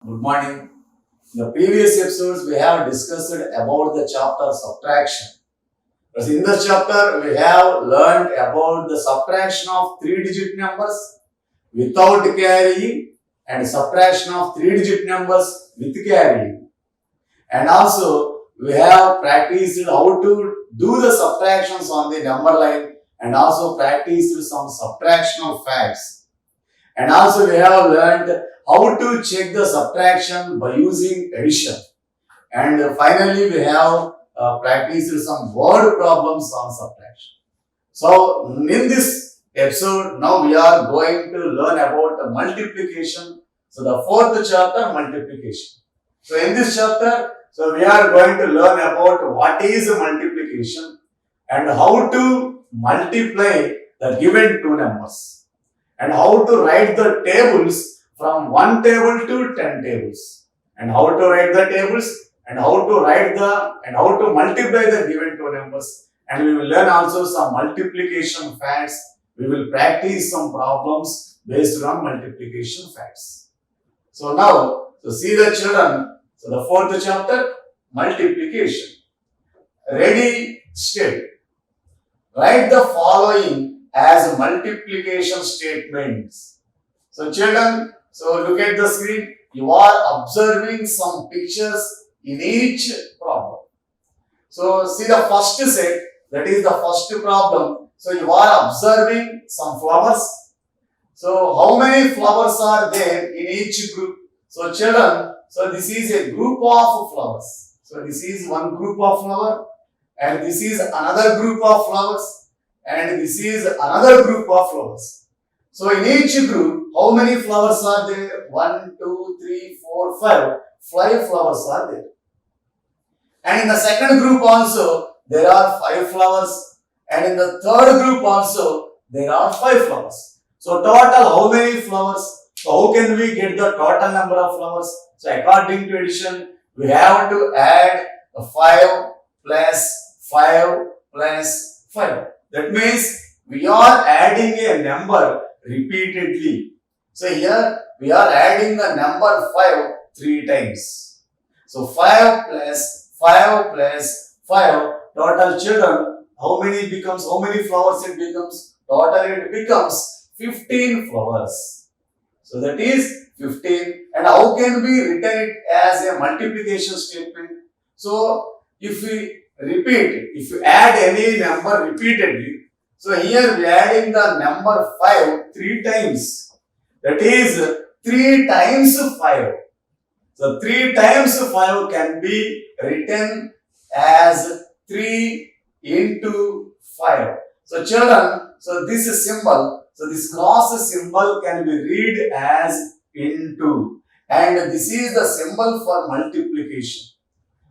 Good morning. In the previous episodes, we have discussed about the chapter subtraction. But in this chapter, we have learned about the subtraction of three-digit numbers without carrying and subtraction of three-digit numbers with carrying. And also, we have practiced how to do the subtractions on the number line and also practiced some subtractional facts. And also we have learned how to check the subtraction by using addition. And finally we have practiced some word problems on subtraction. So in this episode, now we are going to learn about multiplication. So the fourth chapter, multiplication. So in this chapter, so we are going to learn about what is multiplication and how to multiply the given two numbers and how to write the tables from 1 table to 10 tables and how to write the tables and how to multiply the given two numbers, and we will learn also some multiplication facts. We will practice some problems based on multiplication facts. So now, see the children, so the fourth chapter, multiplication. Ready, steady. Write the following as multiplication statements. So children, so look at the screen. You are observing some pictures in each problem. So see the first set, that is the first problem. So you are observing some flowers. So how many flowers are there in each group? So children, so this is a group of flowers. So this is one group of flower and this is another group of flowers. And this is another group of flowers. So in each group, how many flowers are there? 1, 2, 3, 4, 5. 5 flowers are there. And in the second group also, there are 5 flowers. And in the third group also, there are 5 flowers. So total, how many flowers? So how can we get the total number of flowers? So according to addition, we have to add 5 plus 5 plus 5. That means we are adding a number repeatedly. So here we are adding the number 5 3 times. So 5 plus 5 plus 5, total children, how many flowers it becomes? Total it becomes 15 flowers. So that is 15. And how can we written it as a multiplication statement? So if we if you add any number repeatedly, so here we are adding the number 5 3 times. That is 3 times 5. So 3 times 5 can be written as 3 into 5. So children, so this symbol, so this cross symbol can be read as into. And this is the symbol for multiplication.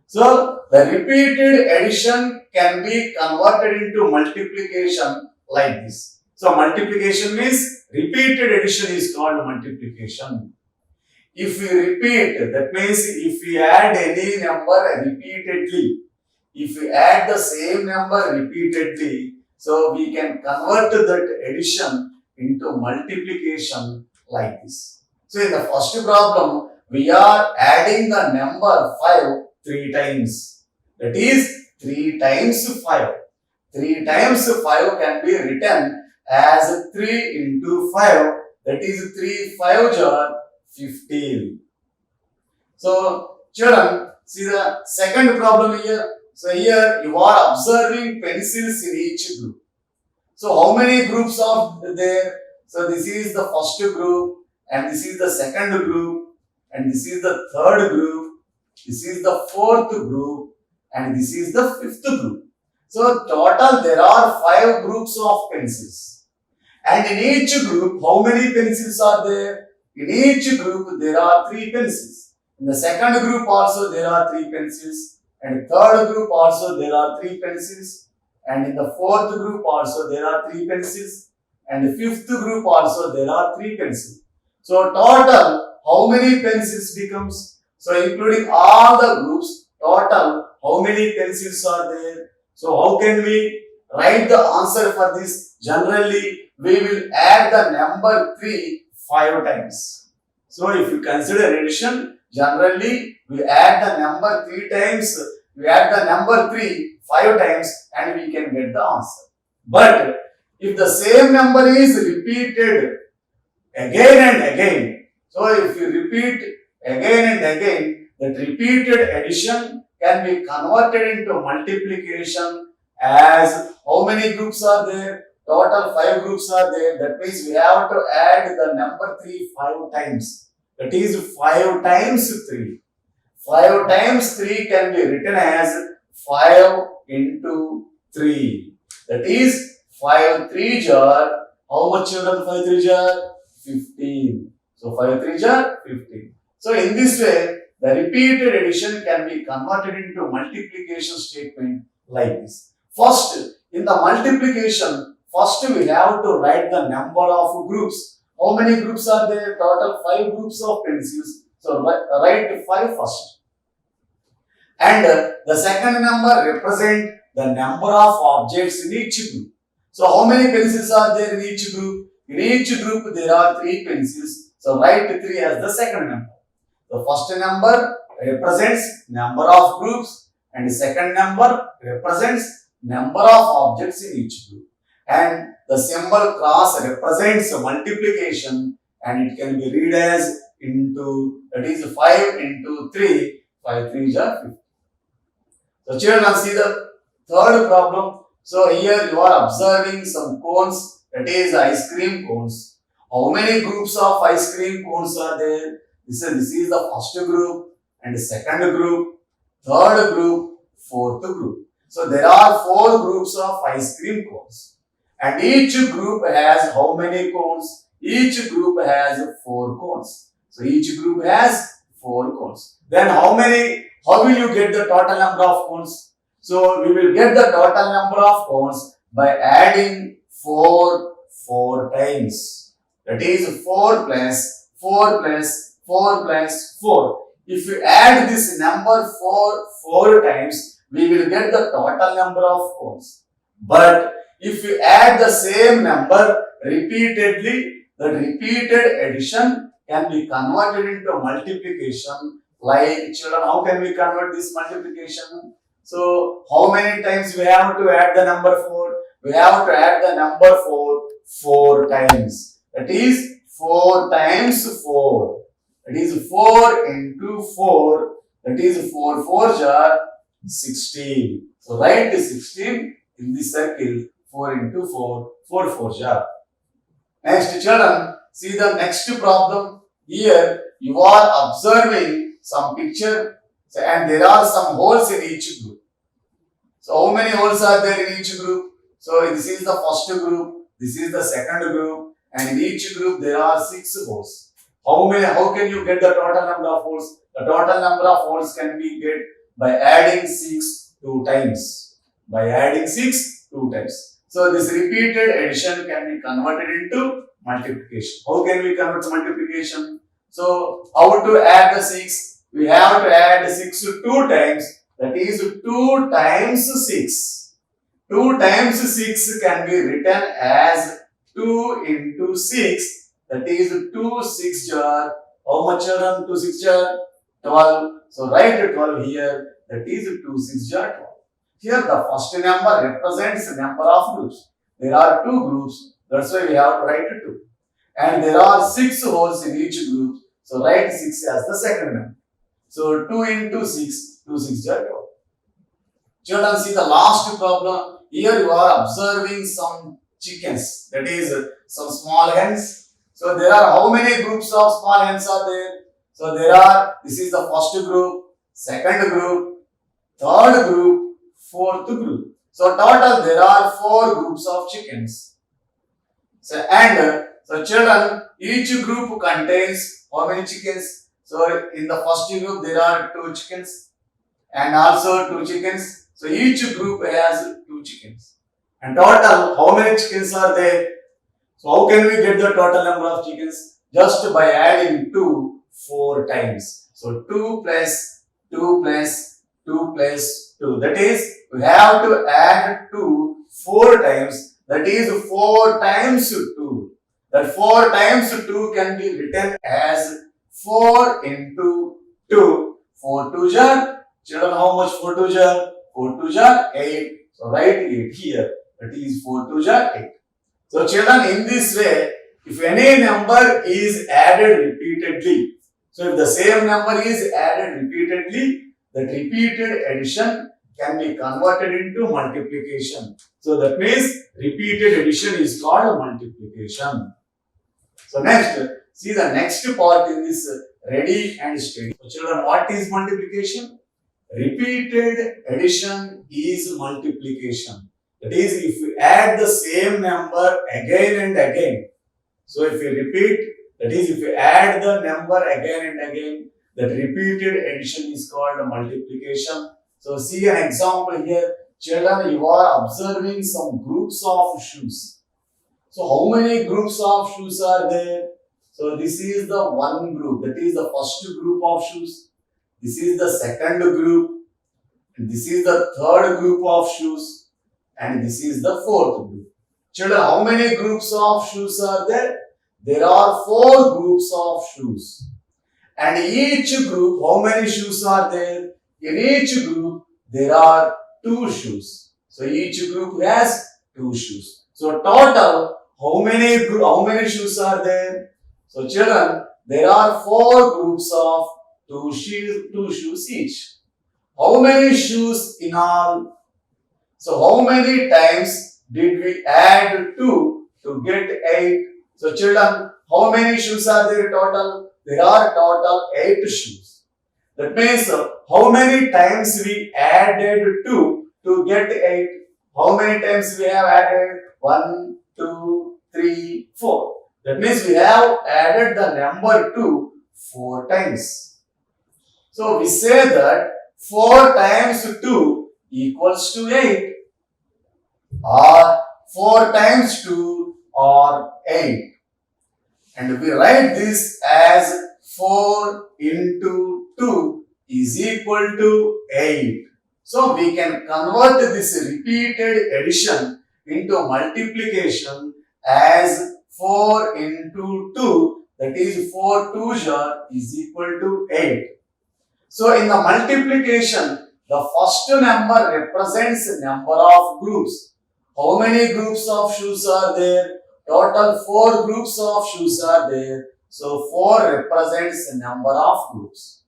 So the repeated addition can be converted into multiplication like this. So multiplication means repeated addition is called multiplication. If we repeat, that means if we add any number repeatedly, if we add the same number repeatedly, so we can convert that addition into multiplication like this. So in the first problem, we are adding the number 5 3 times. That is 3 times 5. 3 times 5 can be written as 3 into 5. That is 3 5 are 15. So children, see the second problem here. So here you are observing pencils in each group. So how many groups are there? So this is the first group and this is the second group and this is the third group. This is the fourth group and this is the fifth group. So total there are 5 groups of pencils. And in each group, how many pencils are there? In each group there are 3 pencils. In the second group also there are 3 pencils. And third group also there are 3 pencils. And in the fourth group also there are 3 pencils. And the fifth group also there are 3 pencils. So total, how many pencils becomes? So including all the groups, total, how many pencils are there? So how can we write the answer for this? Generally, we will add the number 3 5 times. So if you consider addition, generally we add the number 3 times, we add the number 3 5 times and we can get the answer. But if the same number is repeated again and again, so if you repeat again and again, that repeated addition can be converted into multiplication as how many groups are there? Total 5 groups are there. That means we have to add the number 3 5 times. That is 5 times 3. 5 times 3 can be written as 5 into 3. That is 5 3 jar. How much children 5 3 jar? 15. So 5 3 jar 15. So in this way, the repeated addition can be converted into multiplication statement like this. First, in the multiplication, first we have to write the number of groups. How many groups are there? Total 5 groups of pencils. So write 5 first. And the second number represent the number of objects in each group. So how many pencils are there in each group? In each group there are 3 pencils. So write 3 as the second number. The first number represents number of groups and the second number represents number of objects in each group. And the symbol cross represents multiplication and it can be read as into, that is 5 into 3, 5 3 are 50. So children, see the third problem. So here you are observing some cones, that is ice cream cones. How many groups of ice cream cones are there? This is the first group and the second group, third group, fourth group. So there are 4 groups of ice cream cones. And each group has how many cones? Each group has 4 cones. So each group has 4 cones. Then how will you get the total number of cones? So we will get the total number of cones by adding 4 times. That is 4 plus 4 plus 4 plus 4. If you add this number 4 times, we will get the total number of cones. But if you add the same number repeatedly, the repeated addition can be converted into multiplication. Like children, how can we convert this multiplication? So how many times we have to add the number 4? We have to add the number 4 times. That is 4 times 4. That is 4 into 4. That is 4 4 jar 16. So write the 16 in the circle. 4 into 4, 4 4 jar. Next children, see the next problem. Here you are observing some picture and there are some holes in each group. So how many holes are there in each group? So this is the first group, this is the second group, and in each group there are 6 holes. How can you get the total number of holes? The total number of holes can be get by adding 6 2 times. By adding 6 2 times. So this repeated addition can be converted into multiplication. How can we convert multiplication? So how to add the 6? We have to add 6 2 times. That is 2 times 6. 2 times 6 can be written as 2 into 6. That is 2 6 jar. How much children? 2 6 jar? 12. So write 12 here. That is 2 6 jar 12. Here the first number represents the number of groups. There are 2 groups. That's why we have to write 2. And there are 6 holes in each group. So write 6 as the second number. So 2 into 6, 2 6 jar 12. Children, see the last problem. Here you are observing some chickens. That is some small hens. So there are how many groups of small hens are there? So there are, this is the first group, second group, third group, fourth group. So total there are 4 groups of chickens. So children, each group contains how many chickens? So in the first group there are 2 chickens and also 2 chickens. So each group has 2 chickens. And total how many chickens are there? So how can we get the total number of chickens? Just by adding 2 4 times. So 2 plus 2 plus 2 plus 2. That is, we have to add 2 4 times. That is 4 times 2. That 4 times 2 can be written as 4 into 2. 4 2 jar. Children, how much 4 2 jar? 4 2 jar 8. So write 8 here. That is 4 2 jar 8. So children, in this way, if any number is added repeatedly, so if the same number is added repeatedly, that repeated addition can be converted into multiplication. So that means repeated addition is called multiplication. So next, see the next part in this ready and steady. So children, what is multiplication? Repeated addition is multiplication. That is, if you add the same number again and again. So if you repeat, that is, if you add the number again and again, that repeated addition is called multiplication. So see an example here. Children, you are observing some groups of shoes. So how many groups of shoes are there? So this is the one group, that is the first group of shoes. This is the second group. And this is the third group of shoes. And this is the fourth group. Children, how many groups of shoes are there? There are 4 groups of shoes. And each group, how many shoes are there? In each group, there are 2 shoes. So each group has 2 shoes. So total, how many shoes are there? So children, there are 4 groups of 2 shoes each. How many shoes in all? So how many times did we add 2 to get 8? So children, how many shoes are there total? There are total 8 shoes. That means how many times we added 2 to get 8? How many times we have added? 1, 2, 3, 4. That means we have added the number 2 4 times. So we say that 4 times 2 equals to 8. Or 4 times 2 or 8. And we write this as 4 into 2 is equal to 8. So we can convert this repeated addition into multiplication as 4 into 2, that is 4 2 jar is equal to 8. So in the multiplication, the first number represents number of groups. How many groups of shoes are there? Total 4 groups of shoes are there. So 4 represents number of groups.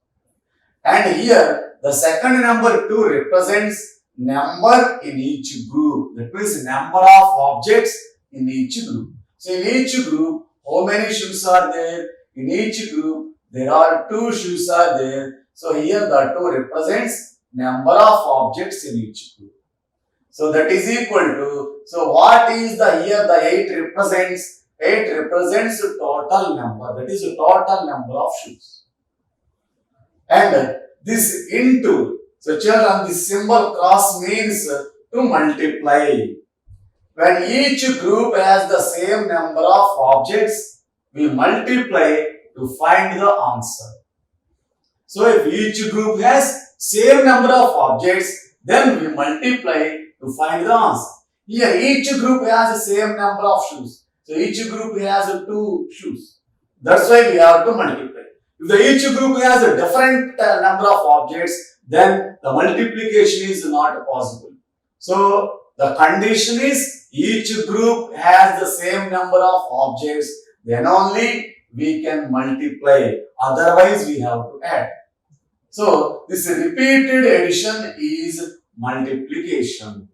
And here the second number 2 represents number in each group. That means number of objects in each group. So in each group, how many shoes are there? In each group, there are 2 shoes are there. So here the 2 represents number of objects in each group. So that is equal to, so what is the here the 8 represents? 8 represents the total number, that is the total number of shoes. And this into, so children, this symbol cross means to multiply. When each group has the same number of objects, we multiply to find the answer. So if each group has same number of objects, then we multiply to find the answer. Here each group has the same number of shoes. So each group has 2 shoes. That's why we have to multiply. If each group has a different number of objects, then the multiplication is not possible. So the condition is each group has the same number of objects, then only we can multiply. Otherwise we have to add. So this repeated addition is multiplication.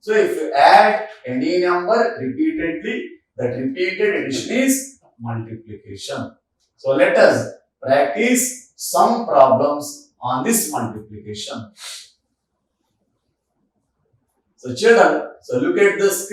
So if you add any number repeatedly, that repeated addition is multiplication. So let us practice some problems on this multiplication. So children, so look at the screen.